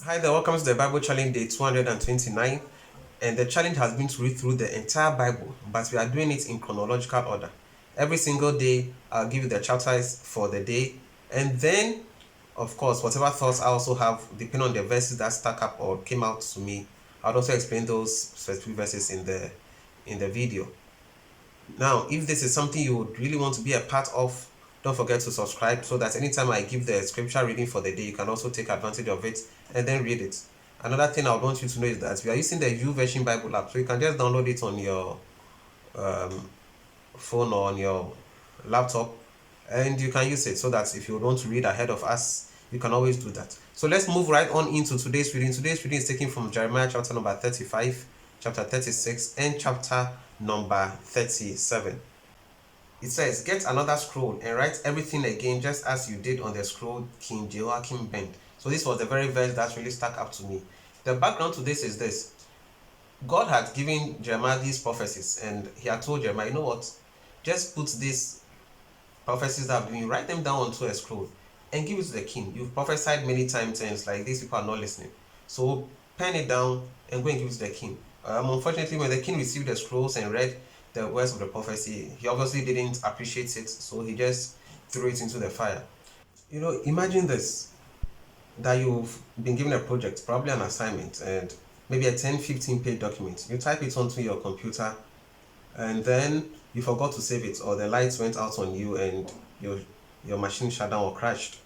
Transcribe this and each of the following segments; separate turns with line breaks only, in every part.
Hi there, welcome to the Bible Challenge Day 229. And the challenge has been to read through the entire Bible, but we are doing it in chronological order. Every single day, I'll give you the chapters for the day. And then, of course, whatever thoughts I also have, depending on the verses that stuck up or came out to me, I'll also explain those specific verses in the video. Now, if this is something you would really want to be a part of, don't forget to subscribe so that anytime I give the scripture reading for the day, you can also take advantage of it and then read it. Another thing I would want you to know is that we are using the YouVersion Bible app, so you can just download it on your um, phone or on your laptop, and you can use it so that if you want to read ahead of us, you can always do that. So let's move right on into today's reading. Today's reading is taken from Jeremiah chapter number 35, chapter 36, and chapter number 37. It says, "Get another scroll and write everything again just as you did on the scroll King Joachim bent." So this was the very verse that really stuck up to me. The background to this is this. God had given Jeremiah these prophecies, and he had told Jeremiah, you know what, just put these prophecies that have been, write them down onto a scroll and give it to the king. You've prophesied many times and it's like these people are not listening. So pen it down and go and give it to the king. Unfortunately, when the king received the scrolls and read the words of the prophecy, he obviously didn't appreciate it, so he just threw it into the fire. Imagine this, that you've been given a project, probably an assignment, and maybe a 10-15 page document. You type it onto your computer and then you forgot to save it, or the lights went out on you and your machine shut down or crashed.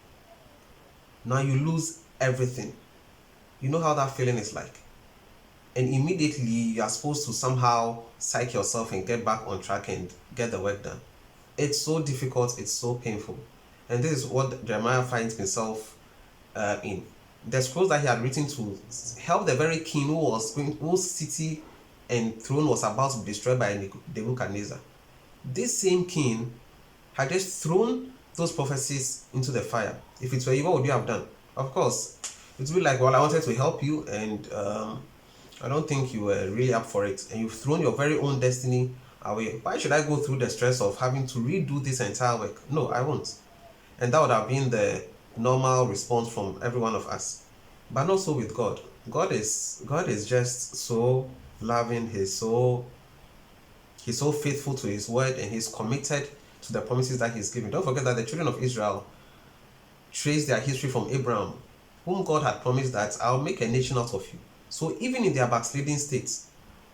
Now you lose everything. You know how that feeling is like. And immediately you are supposed to somehow psych yourself and get back on track and get the work done. It's so difficult, it's so painful. And this is what Jeremiah finds himself in. The scrolls that he had written to help the very king whose city and throne was about to be destroyed by Nebuchadnezzar. This same king had just thrown those prophecies into the fire. If it were you, what would you have done? Of course, it would be like, well, I wanted to help you, and I don't think you were really up for it, and you've thrown your very own destiny away. Why should I go through the stress of having to redo this entire work? No, I won't. And that would have been the normal response from every one of us. But not so with God. God is just so loving. He's so faithful to his word, and he's committed to the promises that he's given. Don't forget that the children of Israel trace their history from Abraham, whom God had promised that I'll make a nation out of you. So even in their backsliding states,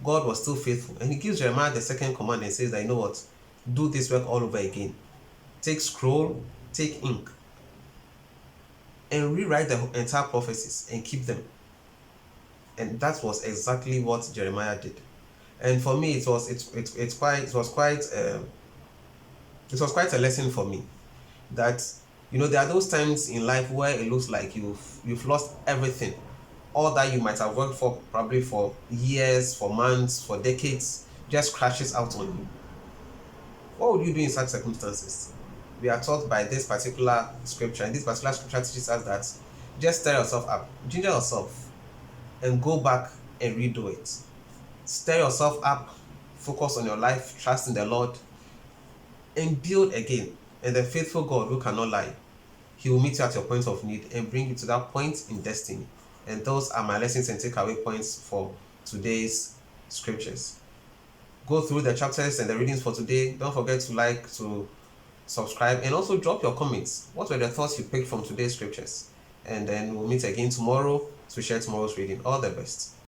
God was still faithful. And he gives Jeremiah the second command and says that, you know what, do this work all over again. Take scroll, take ink, and rewrite the entire prophecies and keep them. And that was exactly what Jeremiah did. And for me, it was quite a lesson for me, that there are those times in life where it looks like you've lost everything. All that you might have worked for, probably for years, for months, for decades, just crashes out on you. What would you do in such circumstances? We are taught by this particular scripture, and this particular scripture teaches us that just stir yourself up, ginger yourself, and go back and redo it. Stir yourself up, focus on your life, trust in the Lord, and build again. And the faithful God who cannot lie, he will meet you at your point of need and bring you to that point in destiny. And those are my lessons and takeaway points for today's scriptures. Go through the chapters and the readings for today. Don't forget to subscribe, and also drop your comments. What were the thoughts you picked from today's scriptures? And then we'll meet again tomorrow to share tomorrow's reading. All the best.